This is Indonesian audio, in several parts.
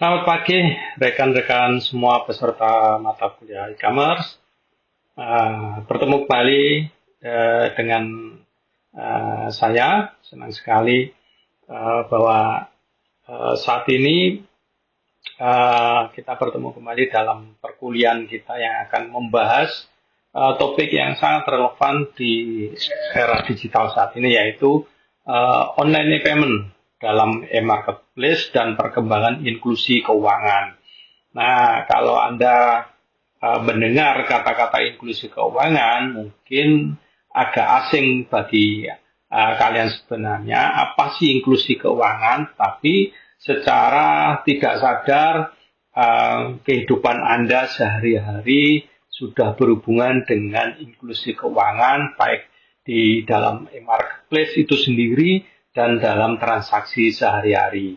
Selamat pagi, rekan-rekan semua peserta mata kuliah e-commerce. Bertemu kembali dengan saya. Senang sekali bahwa saat ini kita bertemu kembali dalam perkuliahan kita yang akan membahas topik yang sangat relevan di era digital saat ini, yaitu online payment dalam e-marketplace dan perkembangan inklusi keuangan. Nah, kalau Anda mendengar kata-kata inklusi keuangan, mungkin agak asing bagi kalian sebenarnya. Apa sih inklusi keuangan? Tapi secara tidak sadar, kehidupan Anda sehari-hari sudah berhubungan dengan inklusi keuangan, baik di dalam e-marketplace itu sendiri dan dalam transaksi sehari-hari.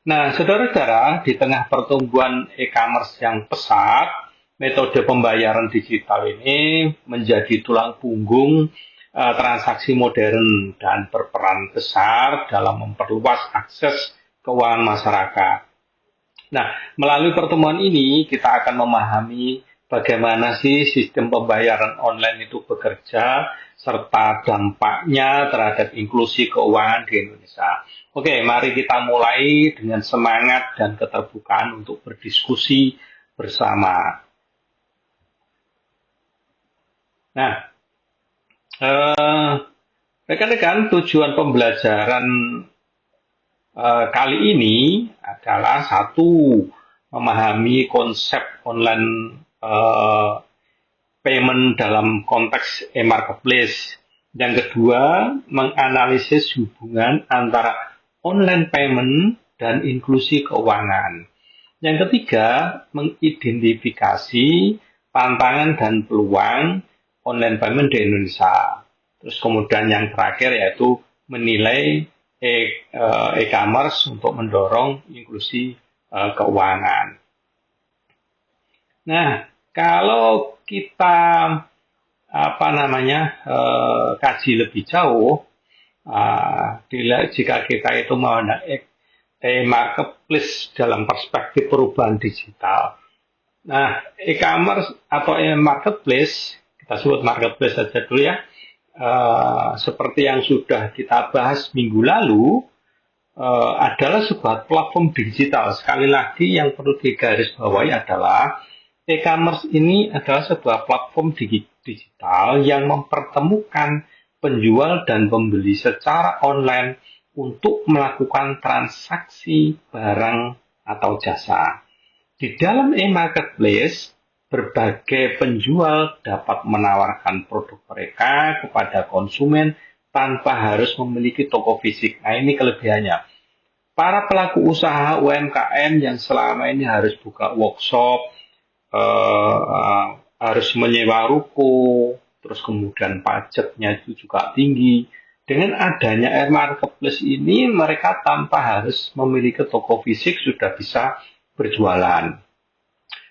Nah, saudara-saudara, di tengah pertumbuhan e-commerce yang pesat, metode pembayaran digital ini menjadi tulang punggung transaksi modern dan berperan besar dalam memperluas akses keuangan masyarakat. Nah, melalui pertemuan ini kita akan memahami bagaimana sih sistem pembayaran online itu bekerja, serta dampaknya terhadap inklusi keuangan di Indonesia. Oke, mari kita mulai dengan semangat dan keterbukaan untuk berdiskusi bersama. Nah, rekan-rekan, tujuan pembelajaran kali ini adalah satu, memahami konsep online payment dalam konteks e-marketplace. Yang kedua, menganalisis hubungan antara online payment dan inklusi keuangan. Yang ketiga, mengidentifikasi tantangan dan peluang online payment di Indonesia. Terus kemudian yang terakhir yaitu menilai e-commerce untuk mendorong inklusi keuangan. Nah, kalau kita kaji lebih jauh, jika kita itu memandang e-marketplace dalam perspektif perubahan digital. Nah, e-commerce atau e-marketplace, kita sebut marketplace saja dulu ya, seperti yang sudah kita bahas minggu lalu, adalah sebuah platform digital. Sekali lagi yang perlu digarisbawahi adalah e-commerce ini adalah sebuah platform digital yang mempertemukan penjual dan pembeli secara online untuk melakukan transaksi barang atau jasa. Di dalam e-marketplace, berbagai penjual dapat menawarkan produk mereka kepada konsumen tanpa harus memiliki toko fisik. Nah, ini kelebihannya. Para pelaku usaha UMKM yang selama ini harus buka workshop, harus menyewa ruko, terus kemudian pajaknya itu juga tinggi. Dengan adanya e-marketplace ini, mereka tanpa harus memiliki toko fisik sudah bisa berjualan.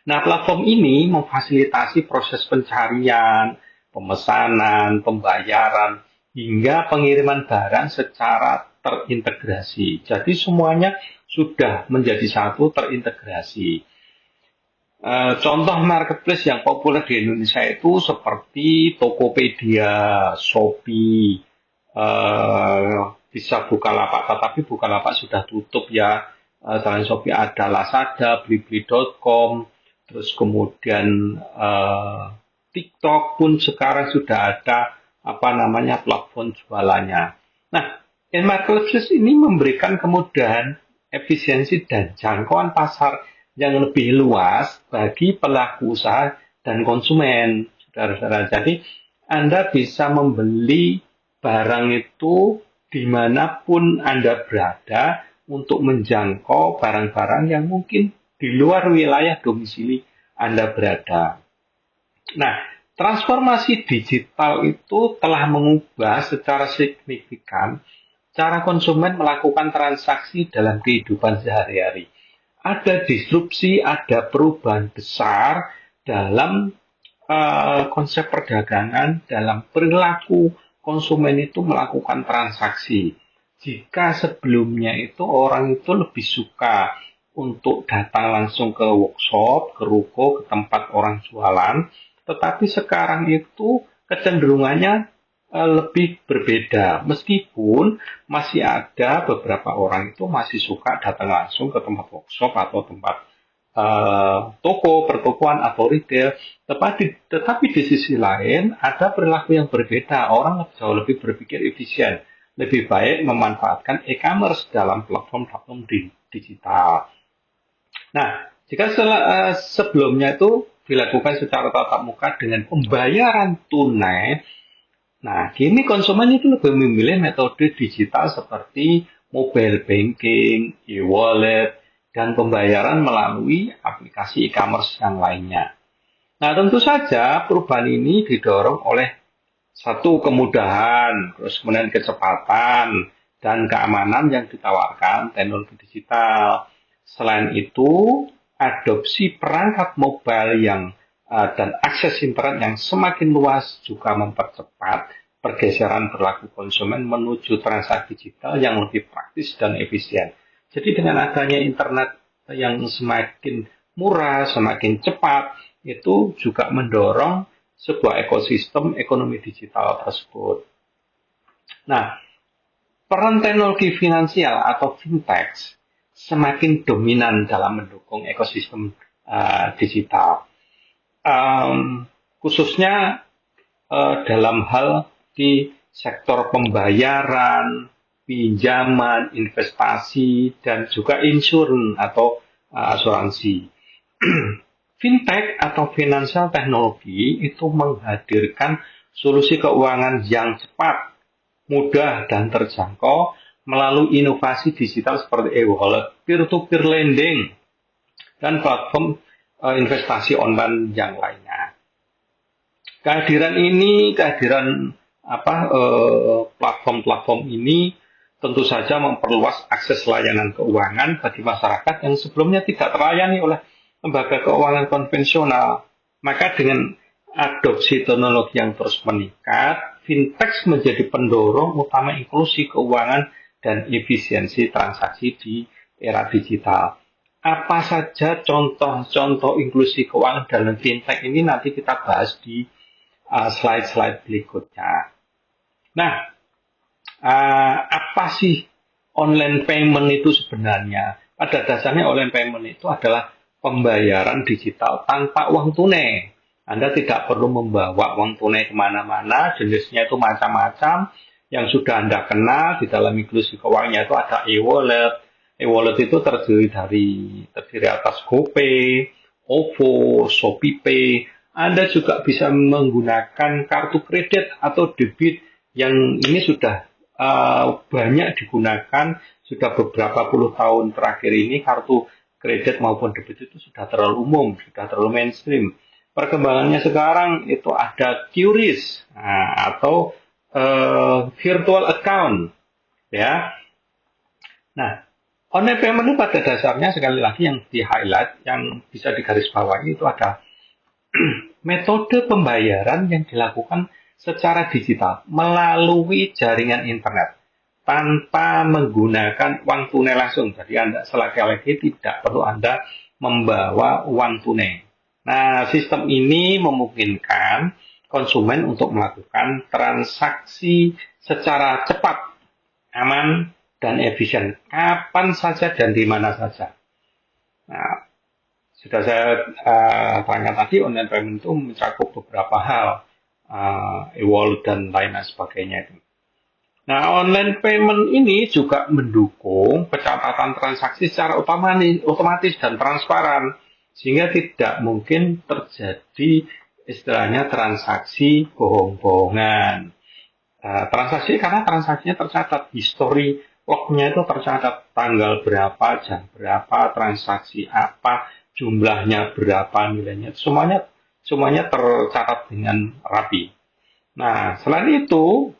Nah, platform ini memfasilitasi proses pencarian, pemesanan, pembayaran, hingga pengiriman barang secara terintegrasi. Jadi semuanya sudah menjadi satu, terintegrasi. Contoh marketplace yang populer di Indonesia itu seperti Tokopedia, Shopee, bisa Bukalapak, tetapi Bukalapak sudah tutup ya. Selain Shopee ada Lazada, Blibli.com, terus kemudian TikTok pun sekarang sudah ada platform jualannya. Nah, e-marketplace ini memberikan kemudahan, efisiensi dan jangkauan pasar yang lebih luas bagi pelaku usaha dan konsumen, saudara-saudara. Jadi, Anda bisa membeli barang itu dimanapun Anda berada untuk menjangkau barang-barang yang mungkin di luar wilayah domisili Anda berada. Nah, transformasi digital itu telah mengubah secara signifikan cara konsumen melakukan transaksi dalam kehidupan sehari-hari. Ada disrupsi, ada perubahan besar dalam konsep perdagangan, dalam perilaku konsumen itu melakukan transaksi. Jika sebelumnya itu orang itu lebih suka untuk datang langsung ke workshop, ke ruko, ke tempat orang jualan, tetapi sekarang itu kecenderungannya lebih berbeda. Meskipun masih ada beberapa orang itu masih suka datang langsung ke tempat workshop atau tempat toko, pertokoan atau retail, tetapi di sisi lain ada perilaku yang berbeda. Orang jauh lebih berpikir efisien, lebih baik memanfaatkan e-commerce dalam platform-platform digital. Nah, jika sebelumnya itu dilakukan secara tatap muka dengan pembayaran tunai, nah kini konsumen itu lebih memilih metode digital seperti mobile banking, e-wallet, dan pembayaran melalui aplikasi e-commerce yang lainnya. Nah, tentu saja perubahan ini didorong oleh satu kemudahan, terus kemudian kecepatan, dan keamanan yang ditawarkan teknologi digital. Selain itu, adopsi perangkat mobile dan akses internet yang semakin luas juga mempercepat pergeseran perilaku konsumen menuju transaksi digital yang lebih praktis dan efisien. Jadi dengan adanya internet yang semakin murah, semakin cepat, itu juga mendorong sebuah ekosistem ekonomi digital tersebut. Nah, peran teknologi finansial atau fintech semakin dominan dalam mendukung ekosistem digital. Khususnya dalam hal di sektor pembayaran, pinjaman, investasi, dan juga insurans atau asuransi. Fintech atau financial technology itu menghadirkan solusi keuangan yang cepat, mudah, dan terjangkau melalui inovasi digital seperti e-wallet, peer-to-peer lending, dan platform investasi online yang lainnya. Kehadiran platform-platform ini tentu saja memperluas akses layanan keuangan bagi masyarakat yang sebelumnya tidak terlayani oleh lembaga keuangan konvensional. Maka dengan adopsi teknologi yang terus meningkat, fintech menjadi pendorong utama inklusi keuangan dan efisiensi transaksi di era digital. Apa saja contoh-contoh inklusi keuangan dalam fintech ini nanti kita bahas di slide-slide berikutnya. Nah, apa sih online payment itu sebenarnya? Pada dasarnya online payment itu adalah pembayaran digital tanpa uang tunai. Anda tidak perlu membawa uang tunai kemana-mana, jenisnya itu macam-macam. Yang sudah Anda kenal di dalam inklusi keuangannya itu ada e-wallet. E-wallet itu terdiri atas GoPay, OVO, ShopeePay. Anda juga bisa menggunakan kartu kredit atau debit yang ini sudah banyak digunakan, sudah beberapa puluh tahun terakhir ini kartu kredit maupun debit itu sudah terlalu umum, sudah terlalu mainstream. Perkembangannya sekarang itu ada QRIS atau virtual account, ya. Nah, online payment itu pada dasarnya sekali lagi yang di-highlight, yang bisa digarisbawahi itu ada metode pembayaran yang dilakukan secara digital melalui jaringan internet tanpa menggunakan uang tunai langsung. Jadi Anda sekali-lagi tidak perlu Anda membawa uang tunai. Nah, sistem ini memungkinkan konsumen untuk melakukan transaksi secara cepat, aman, dan efisien kapan saja dan di mana saja. Nah, sudah saya terangkan tadi, online payment itu mencakup beberapa hal, e-wallet dan lain sebagainya itu. Nah, online payment ini juga mendukung pencatatan transaksi secara otomatis dan transparan, sehingga tidak mungkin terjadi istilahnya transaksi bohong-bohongan. Karena transaksinya tercatat, history lognya itu tercatat tanggal berapa, jam berapa, transaksi apa, jumlahnya berapa, nilainya, semuanya tercatat dengan rapi. Nah, selain itu,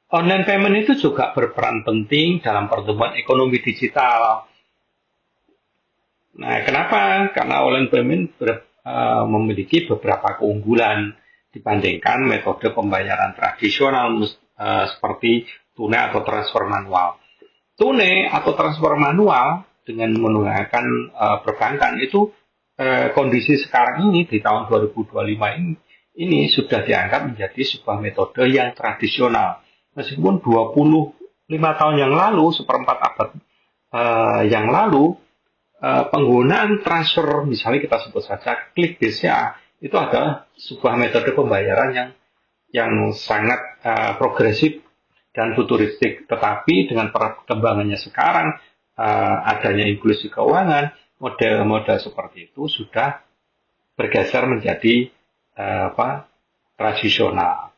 online payment itu juga berperan penting dalam pertumbuhan ekonomi digital. Nah, kenapa? Karena online payment memiliki beberapa keunggulan dibandingkan metode pembayaran tradisional seperti tunai atau transfer manual. Tunai atau transfer manual dengan menggunakan perbankan itu kondisi sekarang ini di tahun 2025 ini sudah dianggap menjadi sebuah metode yang tradisional. Meskipun 25 tahun yang lalu, seperempat abad yang lalu, penggunaan transfer, misalnya kita sebut saja klik BCA, itu adalah sebuah metode pembayaran yang sangat progresif dan futuristik. Tetapi dengan perkembangannya sekarang, adanya inklusi keuangan, model-model seperti itu sudah bergeser menjadi tradisional.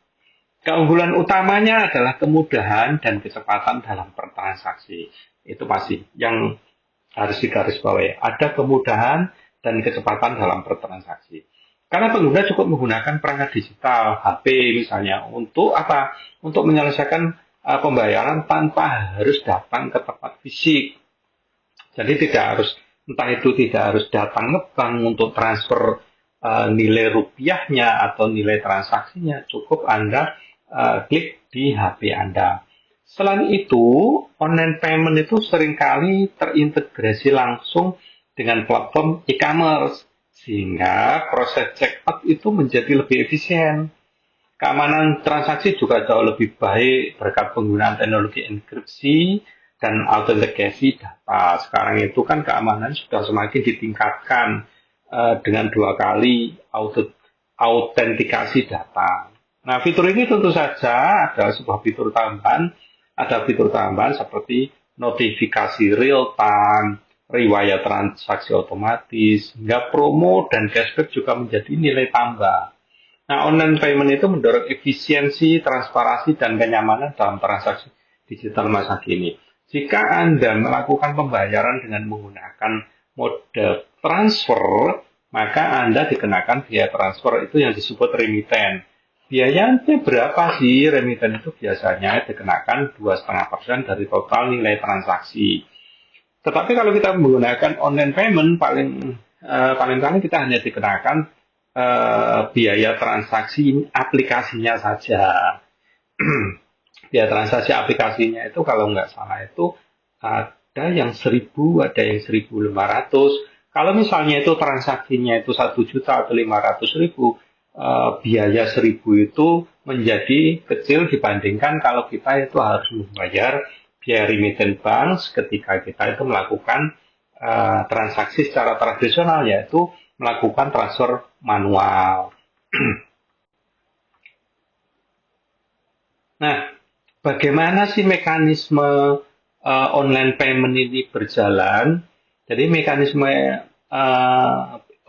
Keunggulan utamanya adalah kemudahan dan kecepatan dalam bertransaksi. Itu pasti yang harus digarisbawahi. Ada kemudahan dan kecepatan dalam bertransaksi. Karena pengguna cukup menggunakan perangkat digital, HP misalnya, untuk apa? Untuk menyelesaikan pembayaran tanpa harus datang ke tempat fisik. Jadi entah itu tidak harus datang ke bank untuk transfer nilai rupiahnya atau nilai transaksinya, cukup Anda klik di HP Anda. Selain itu, online payment itu seringkali terintegrasi langsung dengan platform e-commerce, sehingga proses check out itu menjadi lebih efisien. Keamanan transaksi juga jauh lebih baik berkat penggunaan teknologi enkripsi dan autentikasi data. Sekarang itu kan keamanan sudah semakin ditingkatkan dengan 2 kali autentikasi data. Nah, fitur ini tentu saja adalah sebuah fitur tambahan. Ada fitur tambahan seperti notifikasi real time, riwayat transaksi otomatis, hingga promo dan cashback juga menjadi nilai tambah. Nah, online payment itu mendorong efisiensi, transparansi, dan kenyamanan dalam transaksi digital masa kini. Jika Anda melakukan pembayaran dengan menggunakan mode transfer, maka Anda dikenakan biaya transfer itu yang disebut remiten. Biayanya berapa sih? Remiten itu biasanya dikenakan 2,5% dari total nilai transaksi. Tetapi kalau kita menggunakan online payment, paling kita hanya dikenakan biaya transaksi aplikasinya saja. Biaya transaksi aplikasinya itu kalau nggak salah itu ada yang 1.000, ada yang 1.500. Kalau misalnya itu transaksinya itu 1 juta atau 500.000, biaya 1.000 itu menjadi kecil dibandingkan kalau kita itu harus membayar biaya remiten bank ketika kita itu melakukan transaksi secara tradisional, yaitu melakukan transfer manual. Nah, bagaimana sih mekanisme online payment ini berjalan? Jadi mekanisme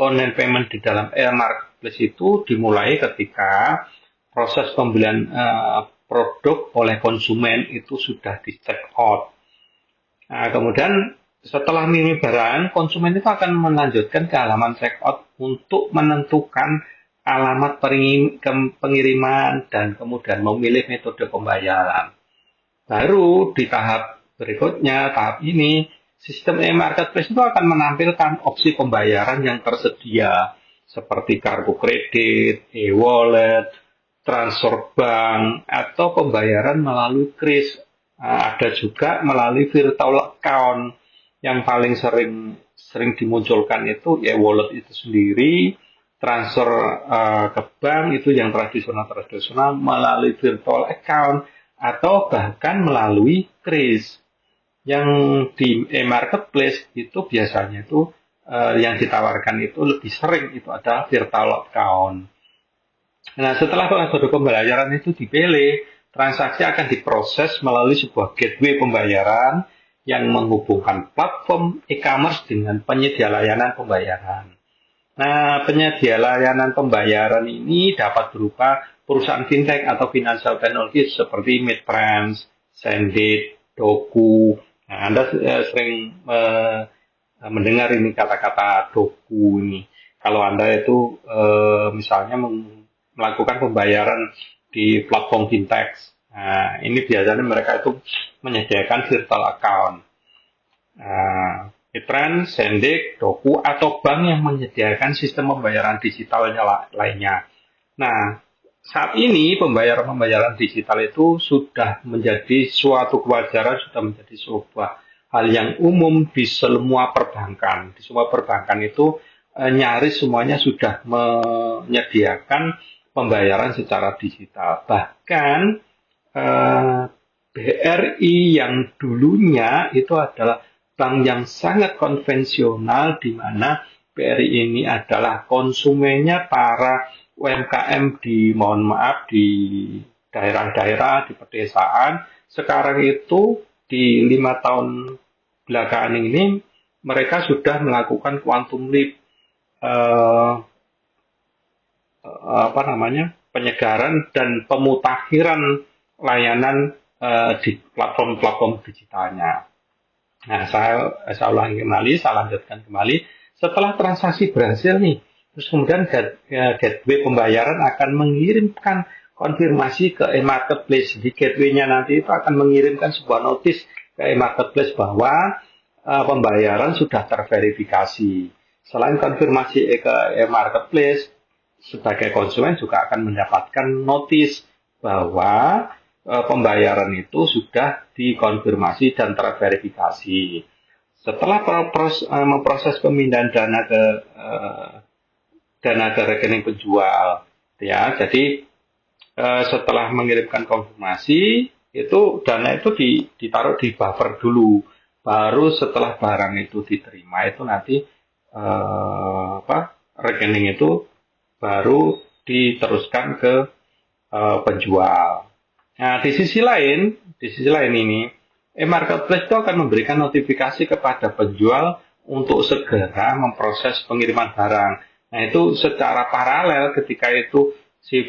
online payment di dalam e-marketplace itu dimulai ketika proses pembelian produk oleh konsumen itu sudah di check out. Nah, kemudian setelah memilih barang, konsumen itu akan melanjutkan ke halaman check out untuk menentukan alamat pengiriman dan kemudian memilih metode pembayaran. Baru di tahap berikutnya, tahap ini, sistem e-marketplace itu akan menampilkan opsi pembayaran yang tersedia seperti kartu kredit, e-wallet, transfer bank, atau pembayaran melalui kris. Ada juga melalui virtual account. Yang paling sering dimunculkan itu e-wallet itu sendiri, transfer ke bank itu yang tradisional melalui virtual account, atau bahkan melalui kris. Yang di e-marketplace itu biasanya itu yang ditawarkan itu lebih sering itu adalah virtual account. Nah, setelah metode pembayaran itu dipilih, transaksi akan diproses melalui sebuah gateway pembayaran yang menghubungkan platform e-commerce dengan penyedia layanan pembayaran. Nah, penyedia layanan pembayaran ini dapat berupa perusahaan fintech atau financial technology seperti Midtrans, Sendit, Doku. Nah, Anda sering mendengar ini kata-kata Doku ini. Kalau Anda itu misalnya melakukan pembayaran di platform fintech, nah, ini biasanya mereka itu menyediakan virtual account. Midtrans, Sendit, Doku, atau bank yang menyediakan sistem pembayaran digitalnya lainnya. Nah, saat ini pembayaran digital itu sudah menjadi suatu kewajaran, sudah menjadi sebuah hal yang umum di semua perbankan. Di semua perbankan itu nyaris semuanya sudah menyediakan pembayaran secara digital. Bahkan BRI yang dulunya itu adalah bank yang sangat konvensional, di mana BRI ini adalah konsumennya para UMKM di daerah-daerah, di pedesaan. Sekarang itu di 5 tahun belakangan ini mereka sudah melakukan quantum leap, penyegaran dan pemutakhiran layanan di platform-platform digitalnya. Nah, saya ulangi kembali, saya lanjutkan kembali. Setelah transaksi berhasil nih, terus kemudian gateway pembayaran akan mengirimkan konfirmasi ke e-marketplace. Di gateway-nya nanti itu akan mengirimkan sebuah notis ke e-marketplace bahwa pembayaran sudah terverifikasi. Selain konfirmasi ke e-marketplace, sebagai konsumen juga akan mendapatkan notis bahwa pembayaran itu sudah dikonfirmasi dan terverifikasi. Setelah memproses pemindahan dana ke rekening penjual, ya. Jadi setelah mengirimkan konfirmasi, itu dana itu ditaruh di buffer dulu. Baru setelah barang itu diterima, itu nanti rekening itu baru diteruskan ke penjual. Nah, di sisi lain ini, e-marketplace itu akan memberikan notifikasi kepada penjual untuk segera memproses pengiriman barang. Nah, itu secara paralel ketika itu si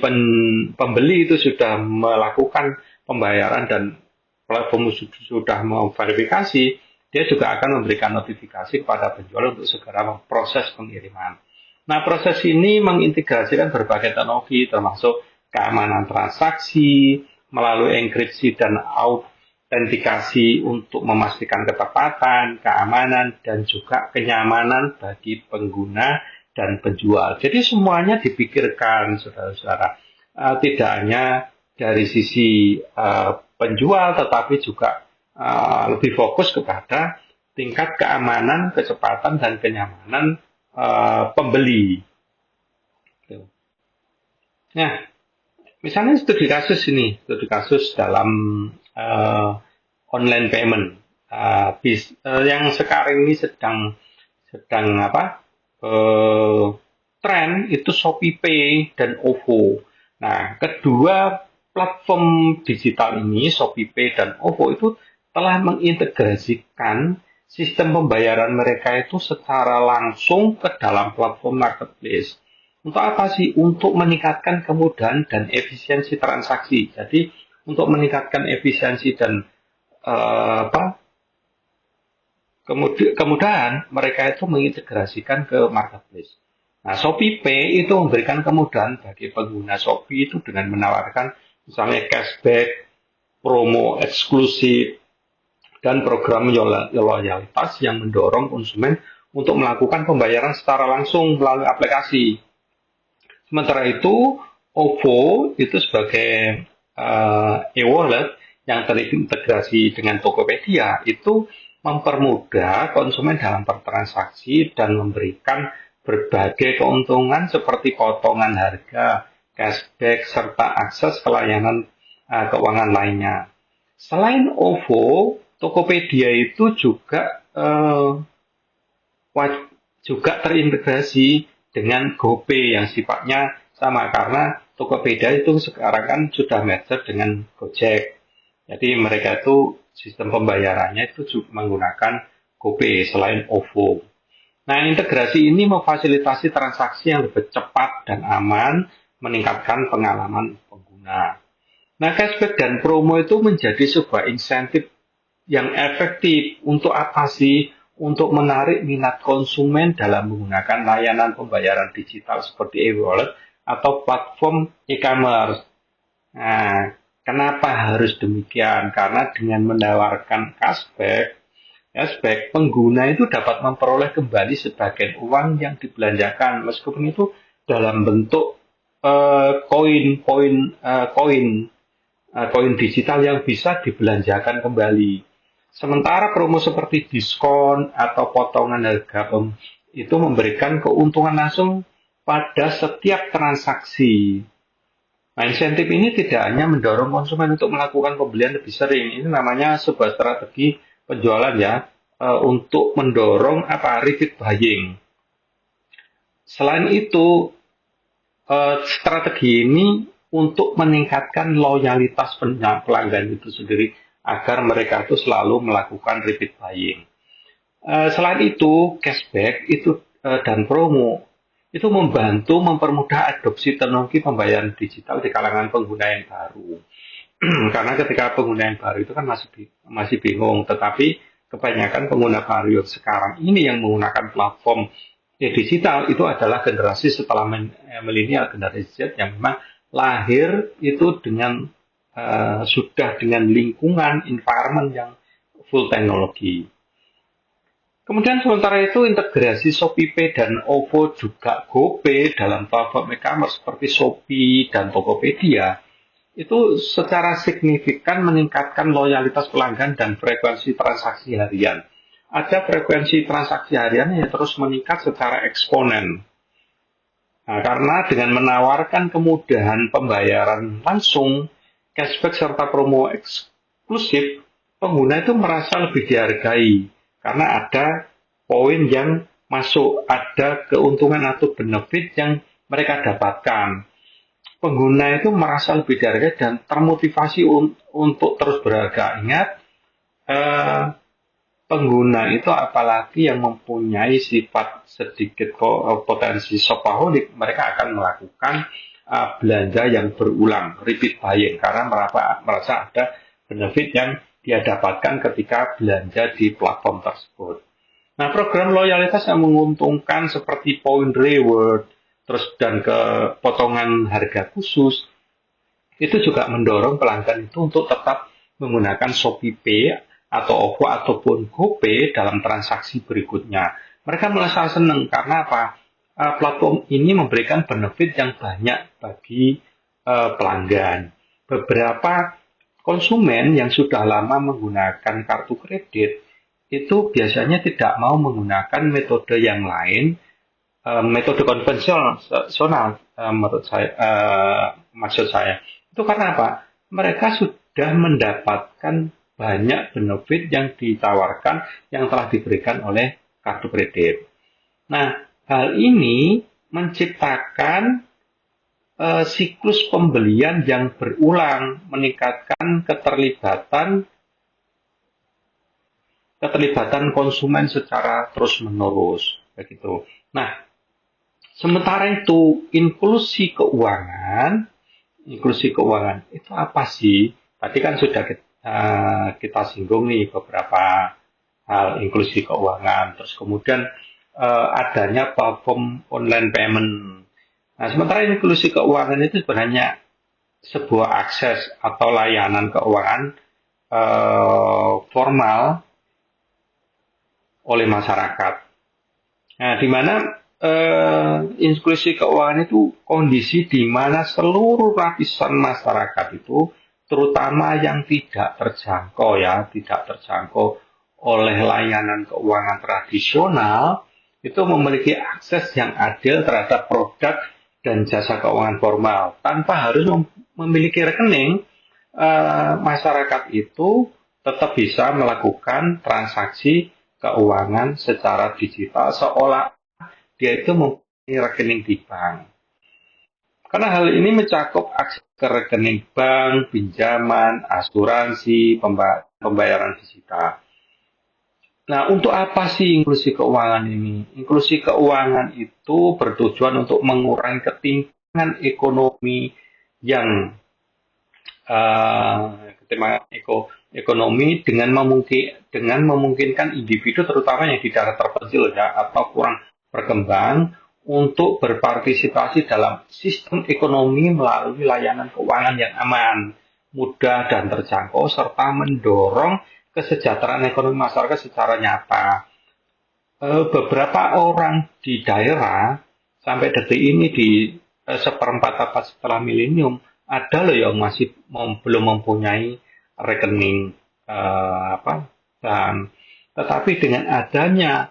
pembeli itu sudah melakukan pembayaran dan platform sudah memverifikasi, dia juga akan memberikan notifikasi kepada penjual untuk segera memproses pengiriman. Nah, proses ini mengintegrasikan berbagai teknologi termasuk keamanan transaksi melalui enkripsi dan autentikasi untuk memastikan ketepatan, keamanan, dan juga kenyamanan bagi pengguna dan penjual. Jadi semuanya dipikirkan, saudara-saudara. Tidak hanya dari sisi penjual, tetapi juga lebih fokus kepada tingkat keamanan, kecepatan, dan kenyamanan pembeli. Nah, misalnya studi kasus dalam online payment yang sekarang ini sedang tren itu ShopeePay dan OVO. Nah, kedua platform digital ini, ShopeePay dan OVO, itu telah mengintegrasikan sistem pembayaran mereka itu secara langsung ke dalam platform marketplace. Untuk apa sih? Untuk meningkatkan kemudahan dan efisiensi transaksi. Jadi, untuk meningkatkan efisiensi dan kemudahan, mereka itu mengintegrasikan ke marketplace. Nah, ShopeePay itu memberikan kemudahan bagi pengguna Shopee itu dengan menawarkan misalnya cashback, promo eksklusif, dan program loyalitas yang mendorong konsumen untuk melakukan pembayaran secara langsung melalui aplikasi. Sementara itu, OVO itu sebagai e-wallet yang terintegrasi dengan Tokopedia itu mempermudah konsumen dalam bertransaksi dan memberikan berbagai keuntungan seperti potongan harga, cashback, serta akses ke layanan keuangan lainnya. Selain OVO, Tokopedia itu juga terintegrasi dengan GoPay yang sifatnya sama, karena Tokopedia itu sekarang kan sudah merger dengan Gojek. Jadi mereka itu sistem pembayarannya itu juga menggunakan GoPay selain OVO. Nah, integrasi ini memfasilitasi transaksi yang lebih cepat dan aman, meningkatkan pengalaman pengguna. Nah, cashback dan promo itu menjadi sebuah insentif yang efektif untuk apa sih? Untuk menarik minat konsumen dalam menggunakan layanan pembayaran digital seperti e-wallet atau platform e-commerce. Nah, kenapa harus demikian? Karena dengan menawarkan cashback, pengguna itu dapat memperoleh kembali sebagian uang yang dibelanjakan, meskipun itu dalam bentuk koin digital yang bisa dibelanjakan kembali. Sementara promo seperti diskon atau potongan harga itu memberikan keuntungan langsung pada setiap transaksi. Nah, insentif ini tidak hanya mendorong konsumen untuk melakukan pembelian lebih sering, ini namanya sebuah strategi penjualan ya, untuk mendorong repeat buying. Selain itu, strategi ini untuk meningkatkan loyalitas pelanggan itu sendiri agar mereka itu selalu melakukan repeat buying. Selain itu, cashback itu dan promo itu membantu mempermudah adopsi teknologi pembayaran digital di kalangan pengguna yang baru. Karena ketika pengguna yang baru itu kan masih bingung, tetapi kebanyakan pengguna baru yang sekarang ini yang menggunakan platform digital itu adalah generasi setelah milenial, generasi Z yang memang lahir itu dengan sudah dengan lingkungan environment yang full teknologi. Kemudian sementara itu integrasi ShopeePay dan OVO juga GoPay dalam platform e-commerce seperti Shopee dan Tokopedia itu secara signifikan meningkatkan loyalitas pelanggan dan frekuensi transaksi harian. Ada frekuensi transaksi harian yang terus meningkat secara eksponen. Nah, karena dengan menawarkan kemudahan pembayaran langsung, cashback serta promo eksklusif, pengguna itu merasa lebih dihargai karena ada poin yang masuk, ada keuntungan atau benefit yang mereka dapatkan. Pengguna itu merasa lebih dihargai dan termotivasi untuk terus berharga. Ingat, pengguna itu apalagi yang mempunyai sifat sedikit potensi shopaholic, mereka akan melakukan belanja yang berulang, repeat buying, karena merasa ada benefit yang dia dapatkan ketika belanja di platform tersebut. Nah, program loyalitas yang menguntungkan seperti point reward, terus dan potongan harga khusus, itu juga mendorong pelanggan itu untuk tetap menggunakan ShopeePay atau OVO ataupun GoPay dalam transaksi berikutnya. Mereka merasa senang karena apa? Platform ini memberikan benefit yang banyak bagi pelanggan. Beberapa konsumen yang sudah lama menggunakan kartu kredit itu biasanya tidak mau menggunakan metode yang lain, metode konvensional maksud saya. Itu karena apa? Mereka sudah mendapatkan banyak benefit yang ditawarkan yang telah diberikan oleh kartu kredit. Nah, hal ini menciptakan siklus pembelian yang berulang, meningkatkan keterlibatan konsumen secara terus-menerus, begitu. Nah, sementara itu inklusi keuangan itu apa sih? Tadi kan sudah kita singgung nih beberapa hal inklusi keuangan, terus kemudian adanya platform online payment. Nah, sementara inklusi keuangan itu sebenarnya sebuah akses atau layanan keuangan formal oleh masyarakat. Nah, di mana inklusi keuangan itu kondisi di mana seluruh lapisan masyarakat itu, terutama yang tidak terjangkau oleh layanan keuangan tradisional, itu memiliki akses yang adil terhadap produk dan jasa keuangan formal. Tanpa harus memiliki rekening, masyarakat itu tetap bisa melakukan transaksi keuangan secara digital seolah dia itu mempunyai rekening di bank. Karena hal ini mencakup akses ke rekening bank, pinjaman, asuransi, pembayaran digital. Nah, untuk apa sih inklusi keuangan ini? Inklusi keuangan itu bertujuan untuk mengurangi ketimpangan ekonomi yang ekonomi dengan memungkinkan individu terutama yang di daerah terpencil ya atau kurang berkembang untuk berpartisipasi dalam sistem ekonomi melalui layanan keuangan yang aman, mudah dan terjangkau serta mendorong kesejahteraan ekonomi masyarakat secara nyata. Beberapa orang di daerah sampai detik ini di seperempat abad setelah milenium ada loh yang masih belum mempunyai rekening bank. Tetapi dengan adanya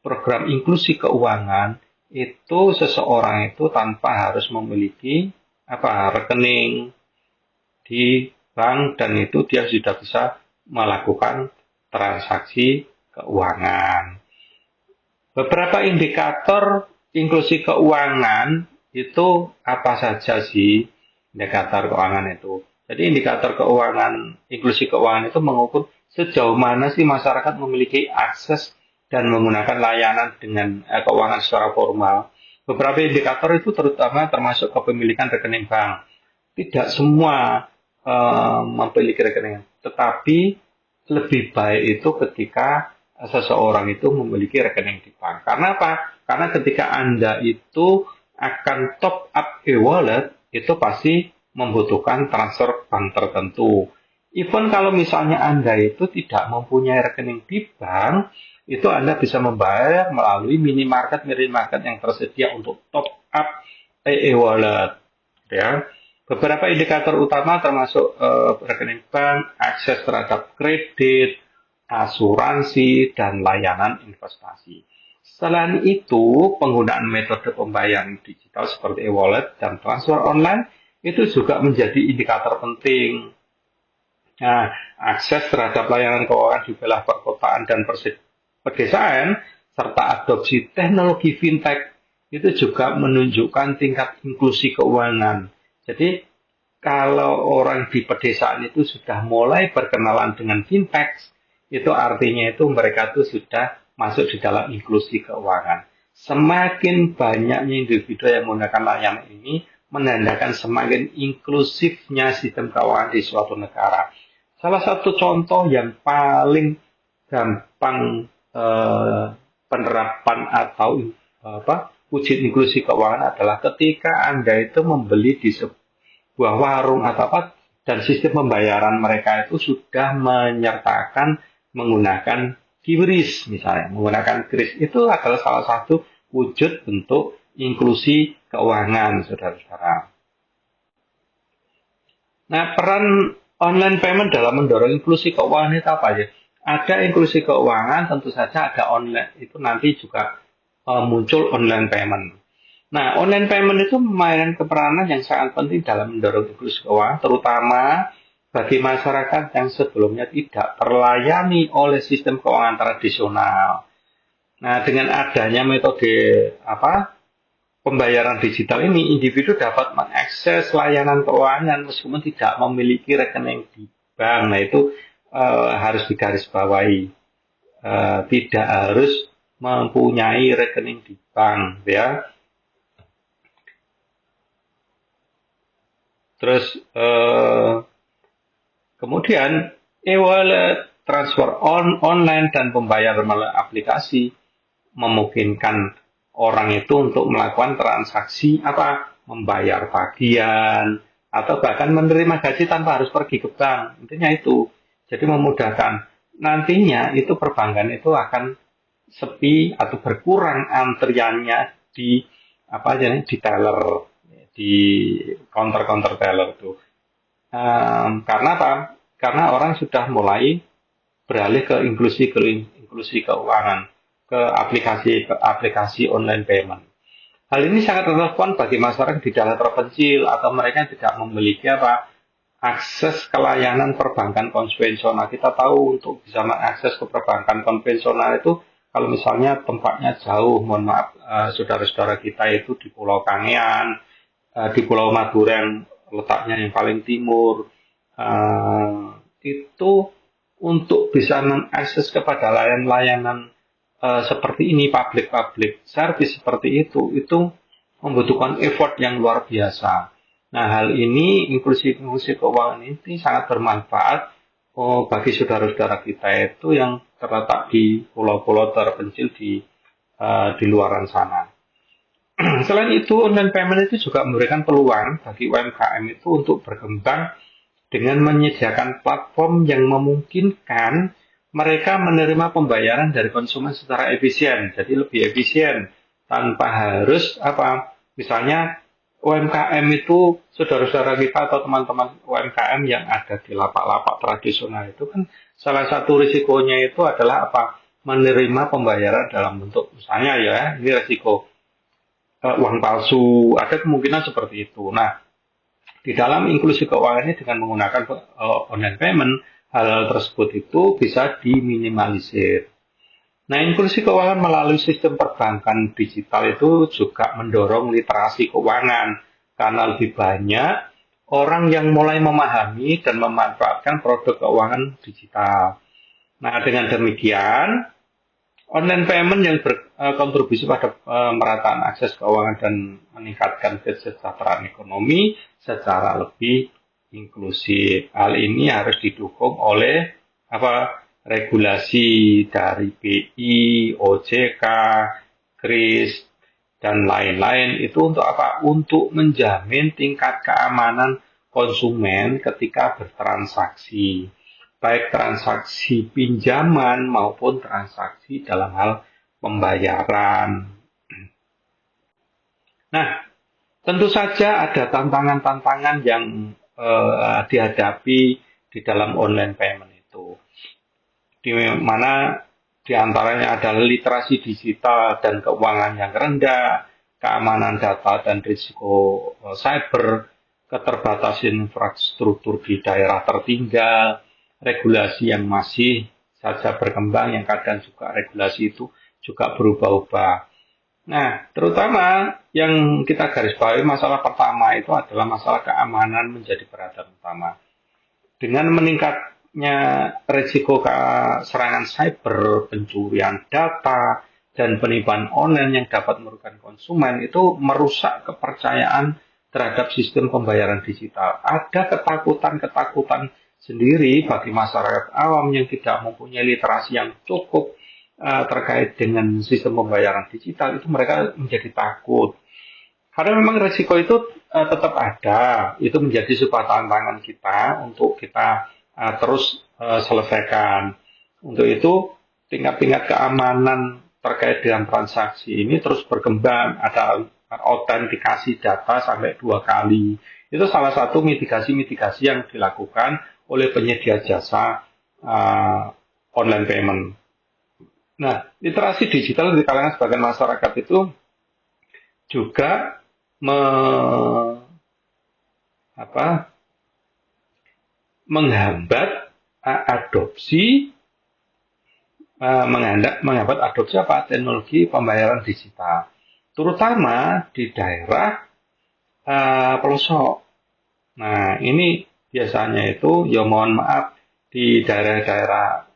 program inklusi keuangan, itu seseorang itu tanpa harus memiliki rekening di bank, dan itu dia sudah bisa melakukan transaksi keuangan. Beberapa indikator inklusi keuangan itu apa saja sih indikator keuangan itu? Jadi indikator keuangan, inklusi keuangan itu mengukur sejauh mana sih masyarakat memiliki akses dan menggunakan layanan dengan keuangan secara formal. Beberapa indikator itu terutama termasuk kepemilikan rekening bank. Tidak semua memiliki rekening, tetapi lebih baik itu ketika seseorang itu memiliki rekening di bank. Karena apa? Karena ketika Anda itu akan top up e-wallet, itu pasti membutuhkan transfer bank tertentu. Even kalau misalnya Anda itu tidak mempunyai rekening di bank, itu Anda bisa membayar melalui minimarket yang tersedia untuk top up e-wallet. Ya. Beberapa indikator utama termasuk rekening bank, akses terhadap kredit, asuransi, dan layanan investasi. Selain itu, penggunaan metode pembayaran digital seperti e-wallet dan transfer online itu juga menjadi indikator penting. Nah, akses terhadap layanan keuangan di wilayah perkotaan dan pedesaan, serta adopsi teknologi fintech itu juga menunjukkan tingkat inklusi keuangan. Jadi, kalau orang di pedesaan itu sudah mulai berkenalan dengan fintech, itu artinya itu mereka itu sudah masuk di dalam inklusi keuangan. Semakin banyaknya individu yang menggunakan layanan ini, menandakan semakin inklusifnya sistem keuangan di suatu negara. Salah satu contoh yang paling gampang penerapan atau wujud inklusi keuangan adalah ketika Anda itu membeli di sebuah warung atau dan sistem pembayaran mereka itu sudah menyertakan menggunakan QRIS, misalnya menggunakan QRIS, itu adalah salah satu wujud bentuk inklusi keuangan, saudara-saudara. Nah, peran online payment dalam mendorong inklusi keuangan itu apa ya? Ada inklusi keuangan, tentu saja ada online, itu nanti juga muncul online payment. Nah, online payment itu memainkan peranan yang sangat penting dalam mendorong inklusi keuangan, terutama bagi masyarakat yang sebelumnya tidak terlayani oleh sistem keuangan tradisional. Nah, dengan adanya metode pembayaran digital ini, individu dapat mengakses layanan keuangan meskipun tidak memiliki rekening di bank. Nah, itu harus digarisbawahi. Tidak harus mempunyai rekening di bank, ya. Terus kemudian e-wallet, transfer online, dan pembayaran melalui aplikasi memungkinkan orang itu untuk melakukan transaksi membayar tagihan atau bahkan menerima gaji tanpa harus pergi ke bank. Intinya itu. Jadi memudahkan. Nantinya itu perbankan itu akan sepi atau berkurang antriannya di teller, di counter teller itu. Karena apa? Karena orang sudah mulai beralih ke inklusi keuangan, ke aplikasi online payment. Hal ini sangat relevan bagi masyarakat di daerah terpencil atau mereka yang tidak memiliki akses ke layanan perbankan konvensional. Kita tahu untuk bisa mengakses ke perbankan konvensional itu kalau misalnya tempatnya jauh, mohon maaf saudara-saudara kita itu di Pulau Kangean, di Pulau Madura yang letaknya yang paling timur, itu untuk bisa mengakses kepada layanan seperti ini, public service seperti itu membutuhkan effort yang luar biasa. Nah, hal ini inklusi keuangan ini sangat bermanfaat bagi saudara-saudara kita itu yang terletak di pulau-pulau terpencil di luaran sana. Selain itu, online payment itu juga memberikan peluang bagi UMKM itu untuk berkembang dengan menyediakan platform yang memungkinkan mereka menerima pembayaran dari konsumen secara efisien, jadi lebih efisien tanpa harus misalnya UMKM itu saudara-saudara kita atau teman-teman UMKM yang ada di lapak-lapak tradisional itu kan salah satu risikonya itu adalah apa? Menerima pembayaran dalam bentuk misalnya ya, ini risiko uang palsu, ada kemungkinan seperti itu. Nah, di dalam inklusi keuangan ini dengan menggunakan online payment, hal tersebut itu bisa diminimalisir. Nah, inklusi keuangan melalui sistem perbankan digital itu juga mendorong literasi keuangan karena lebih banyak orang yang mulai memahami dan memanfaatkan produk keuangan digital. Nah, dengan demikian, online payment yang berkontribusi pada pemerataan akses keuangan dan meningkatkan kesejahteraan ekonomi secara lebih inklusif. Hal ini harus didukung oleh regulasi dari BI, OJK, KRIS, dan lain-lain itu untuk apa? Untuk menjamin tingkat keamanan konsumen ketika bertransaksi, baik transaksi pinjaman maupun transaksi dalam hal pembayaran. Nah, tentu saja ada tantangan-tantangan yang dihadapi di dalam online payment itu, di mana diantaranya adalah literasi digital dan keuangan yang rendah, keamanan data dan risiko cyber, keterbatasan infrastruktur di daerah tertinggal, regulasi yang masih saja berkembang, yang kadang juga regulasi itu juga berubah-ubah. Nah, terutama yang kita garis bawahi masalah pertama itu adalah masalah keamanan menjadi perhatian utama. Dengan meningkatnya risiko serangan cyber, pencurian data, dan penipuan online yang dapat merugikan konsumen itu merusak kepercayaan terhadap sistem pembayaran digital. Ada ketakutan-ketakutan sendiri bagi masyarakat awam yang tidak mempunyai literasi yang cukup terkait dengan sistem pembayaran digital, itu mereka menjadi takut. Karena memang risiko itu tetap ada, itu menjadi sebuah tantangan kita untuk kita terus selesaikan. Untuk itu, tingkat-tingkat keamanan terkait dengan transaksi ini terus berkembang, ada autentikasi data sampai 2 kali. Itu salah satu mitigasi-mitigasi yang dilakukan oleh penyedia jasa online payment. Nah, literasi digital di kalangan sebagian masyarakat itu juga menghambat adopsi teknologi pembayaran digital, terutama di daerah pelosok. Nah, ini biasanya itu, ya mohon maaf, di daerah-daerah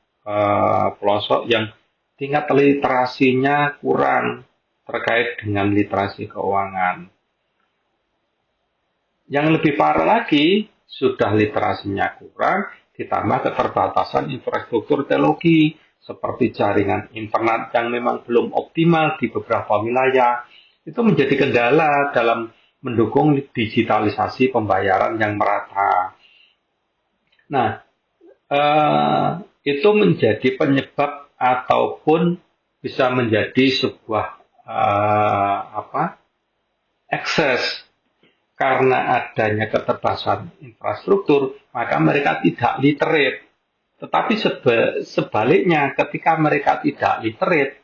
pelosok yang tingkat literasinya kurang terkait dengan literasi keuangan. Yang lebih parah lagi, sudah literasinya kurang, ditambah keterbatasan infrastruktur teknologi, seperti jaringan internet yang memang belum optimal di beberapa wilayah, itu menjadi kendala dalam mendukung digitalisasi pembayaran yang merata. Nah, itu menjadi penyebab ataupun bisa menjadi sebuah akses. Karena adanya keterbatasan infrastruktur, maka mereka tidak literate. Tetapi sebaliknya, ketika mereka tidak literate,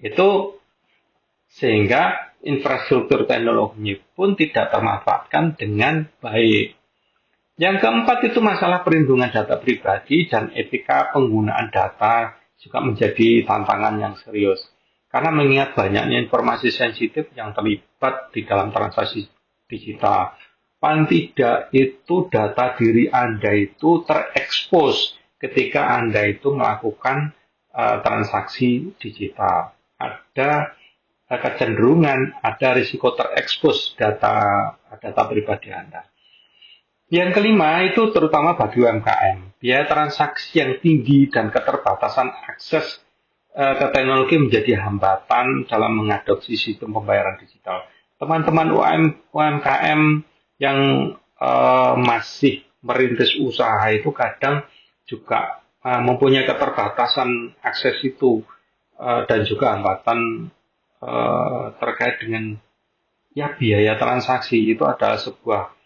itu sehingga infrastruktur teknologi pun tidak termanfaatkan dengan baik. Yang keempat itu masalah perlindungan data pribadi dan etika penggunaan data juga menjadi tantangan yang serius. Karena mengingat banyaknya informasi sensitif yang terlibat di dalam transaksi digital. Paling tidak itu data diri Anda itu terekspos ketika Anda itu melakukan transaksi digital. Ada kecenderungan, ada risiko terekspos data pribadi Anda. Yang kelima itu terutama bagi UMKM, biaya transaksi yang tinggi dan keterbatasan akses ke teknologi menjadi hambatan dalam mengadopsi sistem pembayaran digital. Teman-teman UMKM yang masih merintis usaha itu kadang juga mempunyai keterbatasan akses itu dan juga hambatan terkait dengan ya biaya transaksi itu adalah sebuah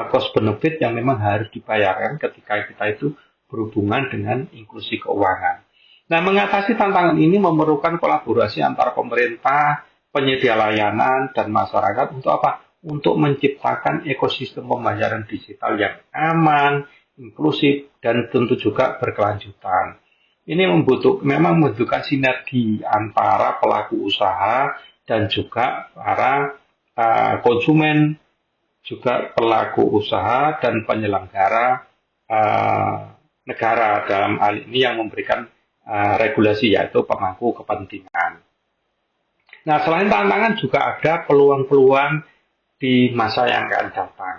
cost benefit yang memang harus dibayarkan ketika kita itu berhubungan dengan inklusi keuangan. Nah, mengatasi tantangan ini memerlukan kolaborasi antara pemerintah, penyedia layanan, dan masyarakat untuk apa? Untuk menciptakan ekosistem pembayaran digital yang aman, inklusif, dan tentu juga berkelanjutan. Ini memang membutuhkan sinergi antara pelaku usaha dan juga para konsumen, juga pelaku usaha dan penyelenggara negara dalam hal ini yang memberikan regulasi, yaitu pemangku kepentingan. Nah, selain tantangan juga ada peluang-peluang di masa yang akan datang.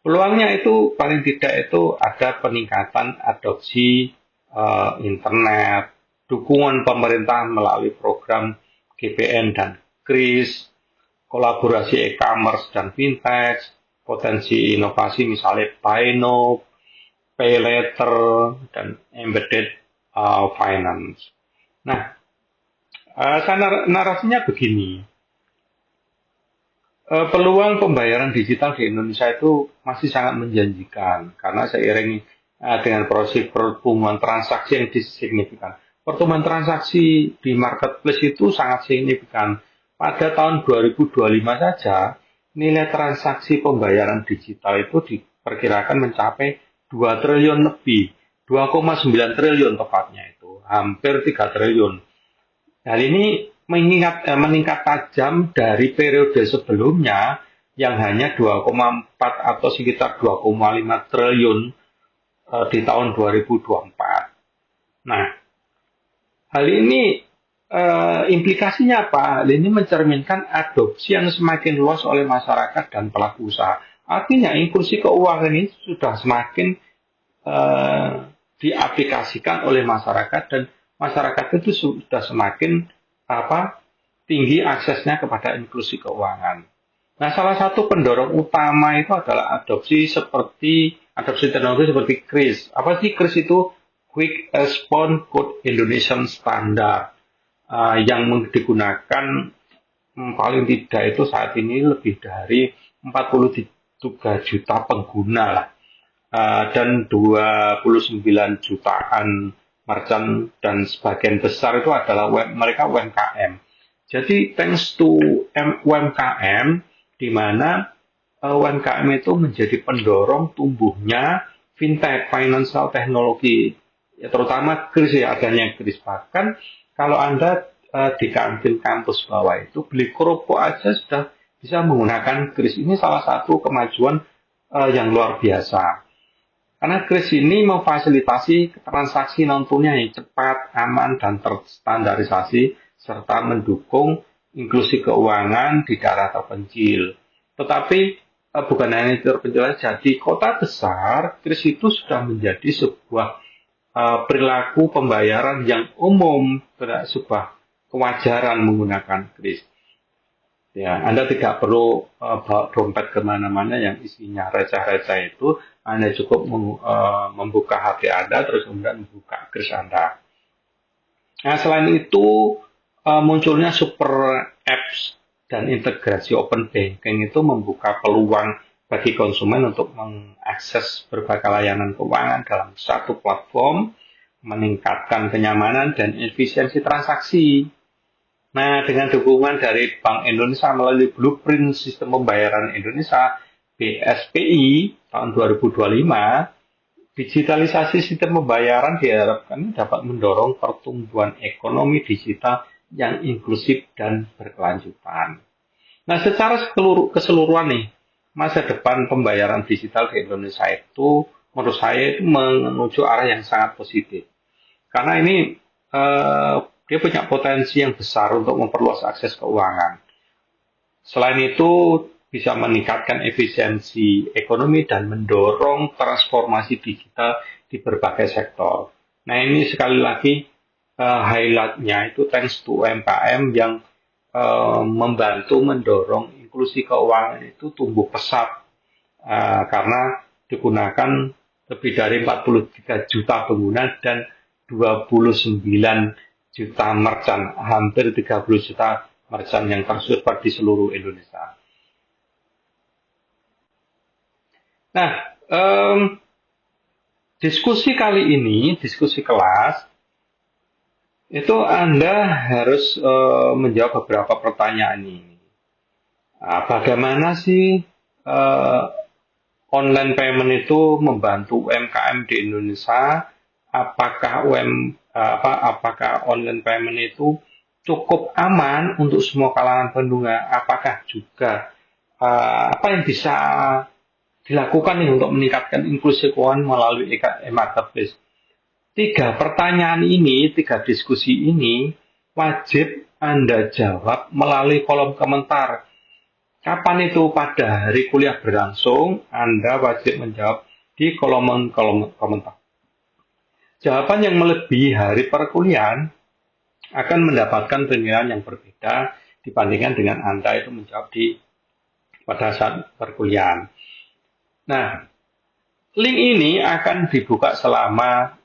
Peluangnya itu paling tidak itu ada peningkatan adopsi internet, dukungan pemerintah melalui program GPN dan KRIS, kolaborasi e-commerce dan fintech, potensi inovasi misalnya Buy Now, Pay Later, dan Embedded Finance. Nah, narasinya begini, peluang pembayaran digital di Indonesia itu masih sangat menjanjikan karena seiring dengan proses pertumbuhan transaksi yang signifikan. Pertumbuhan transaksi di marketplace itu sangat signifikan. Pada tahun 2025 saja, nilai transaksi pembayaran digital itu diperkirakan mencapai 2 triliun lebih, 2,9 triliun tepatnya itu, hampir 3 triliun. Hal ini meningkat tajam dari periode sebelumnya yang hanya 2,4 atau sekitar 2,5 triliun di tahun 2024. Nah, hal ini implikasinya apa? Hal ini mencerminkan adopsi yang semakin luas oleh masyarakat dan pelaku usaha. Artinya inklusi keuangan ini sudah semakin diaplikasikan oleh masyarakat dan masyarakat itu sudah semakin tinggi aksesnya kepada inklusi keuangan. Nah, salah satu pendorong utama itu adalah adopsi teknologi seperti KRIS. Apa sih KRIS itu? Quick Response Code Indonesian Standard yang digunakan paling tidak itu saat ini lebih dari 43 juta pengguna lah. Dan 29 jutaan merchant dan sebagian besar itu adalah mereka UMKM. Jadi thanks to UMKM, di mana UMKM itu menjadi pendorong tumbuhnya fintech, financial technology, ya, terutama KRIS, ya, adanya KRIS. Bahkan kalau Anda di kantin kampus bawah itu beli kerupuk aja sudah bisa menggunakan KRIS. Ini salah satu kemajuan yang luar biasa. Karena KRIS ini memfasilitasi transaksi non-tunai yang cepat, aman, dan terstandarisasi, serta mendukung inklusi keuangan di daerah terpencil. Tetapi bukan hanya terpencil saja, di kota besar, KRIS itu sudah menjadi sebuah perilaku pembayaran yang umum, sebuah kewajaran menggunakan KRIS. Ya, Anda tidak perlu bawa dompet kemana-mana yang isinya receh-receh itu. Anda cukup membuka HP Anda, terus kemudian membuka KRIS Anda. Nah, selain itu, munculnya super apps dan integrasi open banking itu membuka peluang bagi konsumen untuk mengakses berbagai layanan keuangan dalam satu platform, meningkatkan kenyamanan dan efisiensi transaksi. Nah, dengan dukungan dari Bank Indonesia melalui Blueprint Sistem Pembayaran Indonesia BSPI tahun 2025, digitalisasi sistem pembayaran diharapkan dapat mendorong pertumbuhan ekonomi digital yang inklusif dan berkelanjutan. Nah, secara keseluruhan nih, masa depan pembayaran digital di Indonesia itu menurut saya itu menuju arah yang sangat positif. Karena ini dia punya potensi yang besar untuk memperluas akses keuangan. Selain itu, bisa meningkatkan efisiensi ekonomi dan mendorong transformasi digital di berbagai sektor. Nah, ini sekali lagi highlight-nya itu thanks to UMKM yang membantu mendorong inklusi keuangan itu tumbuh pesat karena digunakan lebih dari 43 juta pengguna dan 29 juta merchant, hampir 30 juta merchant yang tersebar di seluruh Indonesia. Nah, diskusi kali ini, diskusi kelas, itu Anda harus menjawab beberapa pertanyaan ini. Nah, bagaimana sih online payment itu membantu UMKM di Indonesia? Apakah online payment itu cukup aman untuk semua kalangan pengguna? Apakah juga apa yang bisa dilakukan nih untuk meningkatkan inklusi keuangan melalui e-marketplace? Tiga pertanyaan ini, tiga diskusi ini wajib Anda jawab melalui kolom komentar. Kapan itu? Pada hari kuliah berlangsung, Anda wajib menjawab di kolom komentar. Jawaban yang melebihi hari perkuliahan akan mendapatkan penilaian yang berbeda dibandingkan dengan Anda itu menjawab pada saat perkuliahan. Nah, link ini akan dibuka selama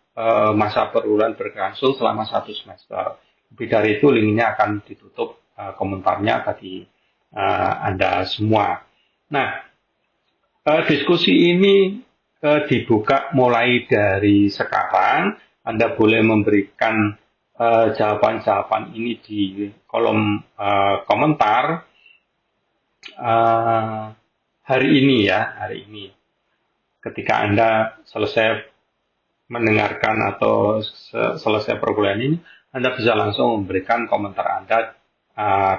masa perkuliahan berlangsung selama 1 semester. Lebih dari itu, linknya akan ditutup komentarnya bagi Anda semua. Nah, diskusi ini dibuka mulai dari sekarang. Anda boleh memberikan jawaban-jawaban ini di kolom komentar hari ini ya, hari ini. Ketika Anda selesai mendengarkan atau selesai perkuliahan ini, Anda bisa langsung memberikan komentar Anda,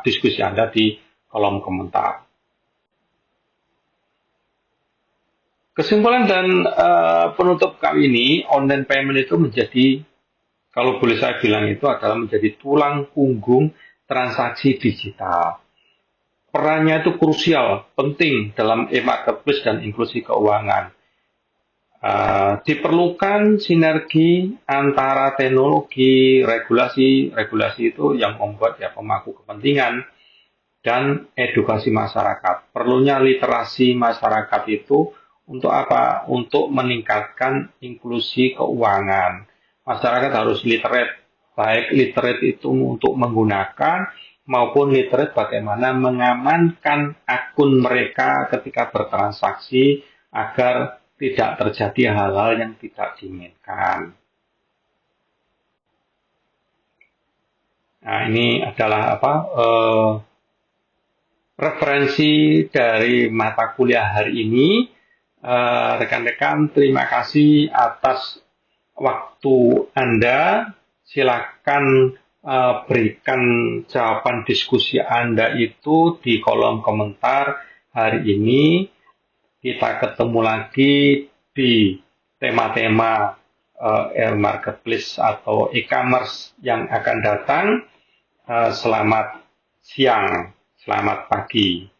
diskusi Anda di kolom komentar. Kesimpulan dan penutup kali ini, online payment itu menjadi, kalau boleh saya bilang itu adalah menjadi tulang punggung transaksi digital. Perannya itu krusial, penting dalam e-marketplace dan inklusi keuangan. Diperlukan sinergi antara teknologi, regulasi itu yang membuat ya pemangku kepentingan dan edukasi masyarakat. Perlunya literasi masyarakat itu untuk apa? Untuk meningkatkan inklusi keuangan. Masyarakat harus literate, baik literate itu untuk menggunakan maupun literate bagaimana mengamankan akun mereka ketika bertransaksi agar tidak terjadi hal-hal yang tidak diinginkan. Nah, ini adalah referensi dari mata kuliah hari ini. Rekan-rekan, terima kasih atas waktu Anda. Silakan berikan jawaban diskusi Anda itu di kolom komentar hari ini. Kita ketemu lagi di tema-tema e-marketplace atau e-commerce yang akan datang. Selamat siang, selamat pagi.